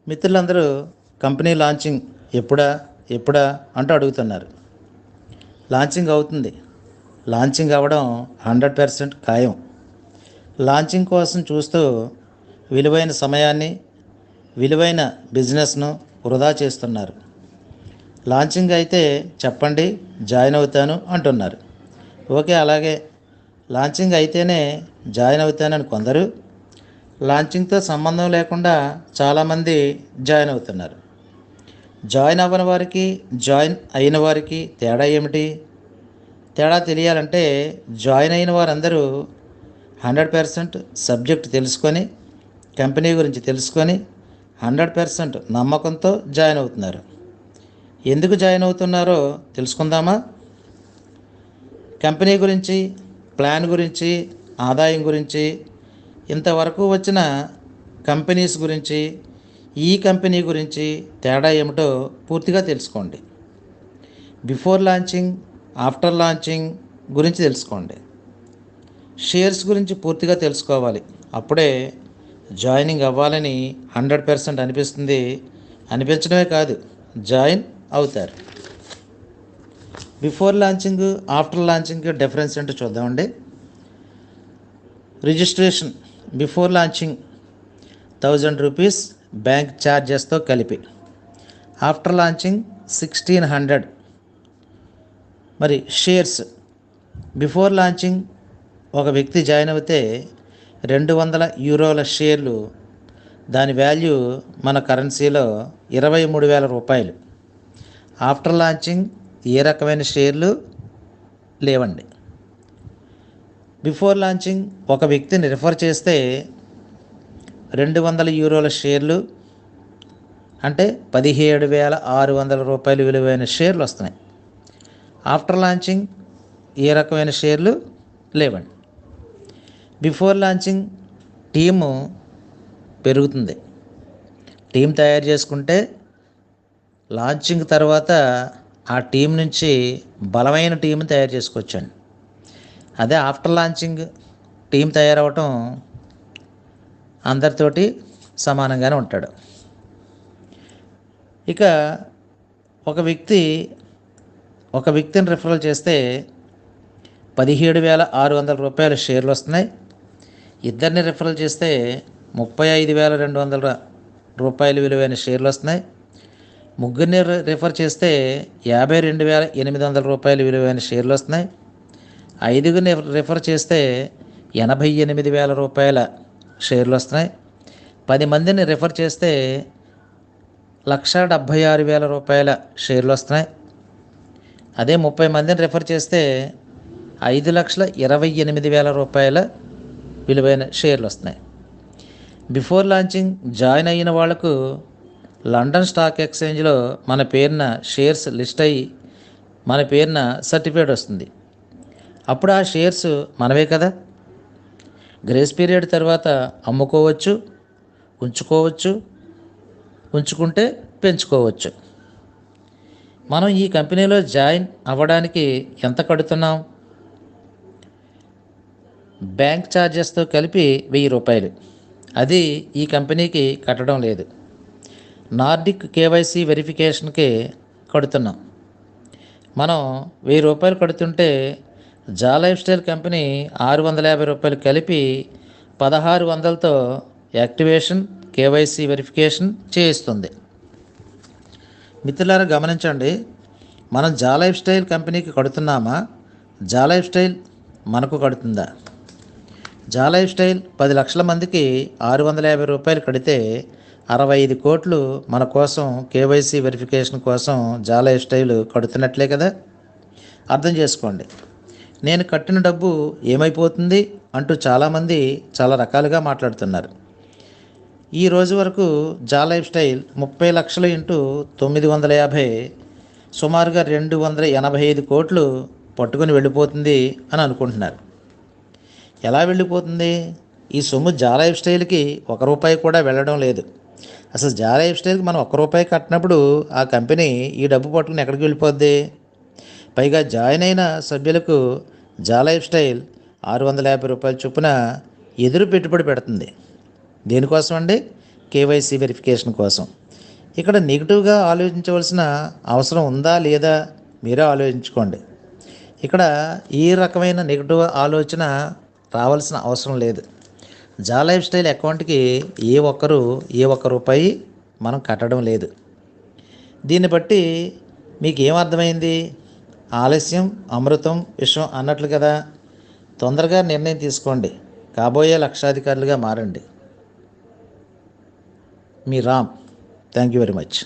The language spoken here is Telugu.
మిత్రులందరూ కంపెనీ లాంచింగ్ ఎప్పుడా ఎప్పుడా అంటూ అడుగుతున్నారు. లాంచింగ్ అవుతుంది. లాంచింగ్ అవ్వడం 100% ఖాయం. లాంచింగ్ కోసం చూస్తూ విలువైన సమయాన్ని, విలువైన బిజినెస్ను వృధా చేస్తున్నారు. లాంచింగ్ అయితే చెప్పండి, జాయిన్ అవుతాను అంటున్నారు. ఓకే, అలాగే లాంచింగ్ అయితేనే జాయిన్ అవుతానని కొందరు, లాంచింగ్తో సంబంధం లేకుండా చాలామంది జాయిన్ అవుతున్నారు. జాయిన్ అవ్వని వారికి, జాయిన్ అయిన వారికి తేడా ఏమిటి? తేడా తెలియాలంటే జాయిన్ అయిన వారందరూ 100% సబ్జెక్ట్ తెలుసుకొని, కంపెనీ గురించి తెలుసుకొని 100% నమ్మకంతో జాయిన్ అవుతున్నారు. ఎందుకు జాయిన్ అవుతున్నారో తెలుసుకుందామా? కంపెనీ గురించి, ప్లాన్ గురించి, ఆదాయం గురించి, ఇంతవరకు వచ్చిన కంపెనీస్ గురించి, ఈ కంపెనీ గురించి తేడా ఏమిటో పూర్తిగా తెలుసుకోండి. బిఫోర్ లాంచింగ్, ఆఫ్టర్ లాంచింగ్ గురించి తెలుసుకోండి. షేర్స్ గురించి పూర్తిగా తెలుసుకోవాలి. అప్పుడే జాయినింగ్ అవ్వాలని 100% అనిపిస్తుంది. అనిపించడమే కాదు, జాయిన్ అవుతారు. Before launching, after launching difference ఏంటో చూద్దామండి. Registration before launching 1000 rupees bank ఛార్జెస్తో కలిపి. After launching 1600. మరి షేర్స్ బిఫోర్ లాంచింగ్ ఒక వ్యక్తి జాయిన్ అవుతే 200 యూరోల షేర్లు, దాని వాల్యూ మన కరెన్సీలో 23,000 రూపాయలు. ఆఫ్టర్ లాంచింగ్ ఏ రకమైన షేర్లు లేవండి. బిఫోర్ లాంచింగ్ ఒక వ్యక్తిని రిఫర్ చేస్తే 200 యూరోల షేర్లు అంటే 17,600 రూపాయలు విలువైన షేర్లు వస్తున్నాయి. ఆఫ్టర్ లాంచింగ్ ఏ రకమైన షేర్లు లేవండి. బిఫోర్ లాంచింగ్ టీము పెరుగుతుంది. టీం తయారు చేసుకుంటే లాంచింగ్ తర్వాత ఆ టీం నుంచి బలమైన టీం తయారు చేసుకోవచ్చండి. అదే ఆఫ్టర్ లాంచింగ్ టీం తయారవటం అందరితోటి సమానంగానే ఉంటాడు. ఇక ఒక వ్యక్తిని రిఫరల్ చేస్తే 17,600 రూపాయల షేర్లు వస్తున్నాయి. ఇద్దరిని రిఫరల్ చేస్తే 35,200 రూపాయలు విలువైన షేర్లు వస్తున్నాయి. ముగ్గురిని రిఫర్ చేస్తే 52,800 రూపాయలు విలువైన షేర్లు వస్తున్నాయి. 5గురిని రిఫర్ చేస్తే 88,000 రూపాయల షేర్లు వస్తున్నాయి. 10 మందిని రిఫర్ చేస్తే 1,76,000 రూపాయల షేర్లు వస్తున్నాయి. అదే 30 మందిని రిఫర్ చేస్తే 5,28,000 రూపాయల విలువైన షేర్లు వస్తున్నాయి. బిఫోర్ లాంచింగ్ జాయిన్ అయిన వాళ్లకు లండన్ స్టాక్ ఎక్స్చేంజ్లో మన పేరున షేర్స్ లిస్ట్ అయ్యి మన పేరున సర్టిఫికేట్ వస్తుంది. అప్పుడు ఆ షేర్స్ మనవే కదా. గ్రేస్ పీరియడ్ తర్వాత అమ్ముకోవచ్చు, ఉంచుకోవచ్చు, ఉంచుకుంటే పెంచుకోవచ్చు. మనం ఈ కంపెనీలో జాయిన్ అవ్వడానికి ఎంత కడుతున్నాం? బ్యాంక్ ఛార్జెస్తో కలిపి 1,000 రూపాయలు. అది ఈ కంపెనీకి కట్టడం లేదు. నార్డిక్ కేవైసీ వెరిఫికేషన్కి కడుతున్నాం. మనం 1,000 రూపాయలు కడుతుంటే జా లైఫ్ స్టైల్ కంపెనీ 650 రూపాయలు కలిపి 1,600తో యాక్టివేషన్, కేవైసీ వెరిఫికేషన్ చేయిస్తుంది. మిత్రులారా గమనించండి, మనం జా లైఫ్ స్టైల్ కంపెనీకి కడుతున్నామా, జా లైఫ్ స్టైల్ మనకు కడుతుందా? జా లైఫ్ స్టైల్ 10 లక్షల మందికి 650 రూపాయలు కడితే 65 కోట్లు మన కోసం కేవైసీ వెరిఫికేషన్ కోసం జా లైఫ్ స్టైల్ కడుతున్నట్లే కదా. అర్థం చేసుకోండి. నేను కట్టిన డబ్బు ఏమైపోతుంది అంటూ చాలామంది చాలా రకాలుగా మాట్లాడుతున్నారు. ఈ రోజు వరకు జా లైఫ్ స్టైల్ 30 లక్షలు ఇంటూ 950 సుమారుగా 285 కోట్లు పట్టుకొని వెళ్ళిపోతుంది అని అనుకుంటున్నారు. ఎలా వెళ్ళిపోతుంది? ఈ సొమ్ము జా లైఫ్ స్టైల్కి 1 రూపాయి కూడా వెళ్ళడం లేదు. అసలు జా లైఫ్ స్టైల్కి మనం 1 రూపాయి కట్టినప్పుడు ఆ కంపెనీ ఈ డబ్బు పట్టుకుని ఎక్కడికి వెళ్ళిపోద్ది? పైగా జాయిన్ అయిన సభ్యులకు జా లైఫ్ స్టైల్ 650 రూపాయల చొప్పున ఎదురు పెట్టుబడి పెడుతుంది. దేనికోసం అండి? కేవైసీ వెరిఫికేషన్ కోసం. ఇక్కడ నెగిటివ్గా ఆలోచించవలసిన అవసరం ఉందా లేదా మీరే ఆలోచించుకోండి. ఇక్కడ ఈ రకమైన నెగిటివ్ ఆలోచన రావాల్సిన అవసరం లేదు. లైఫ్ స్టైల్ అకౌంట్కి ఏ ఒక్క రూపాయి మనం కట్టడం లేదు. దీన్ని బట్టి మీకు ఏమర్థమైంది? ఆలస్యం అమృతం విషం అన్నట్లు కదా. తొందరగా నిర్ణయం తీసుకోండి, కాబోయే లక్షాధికారులుగా మారండి. మీ Ram. Thank you very much.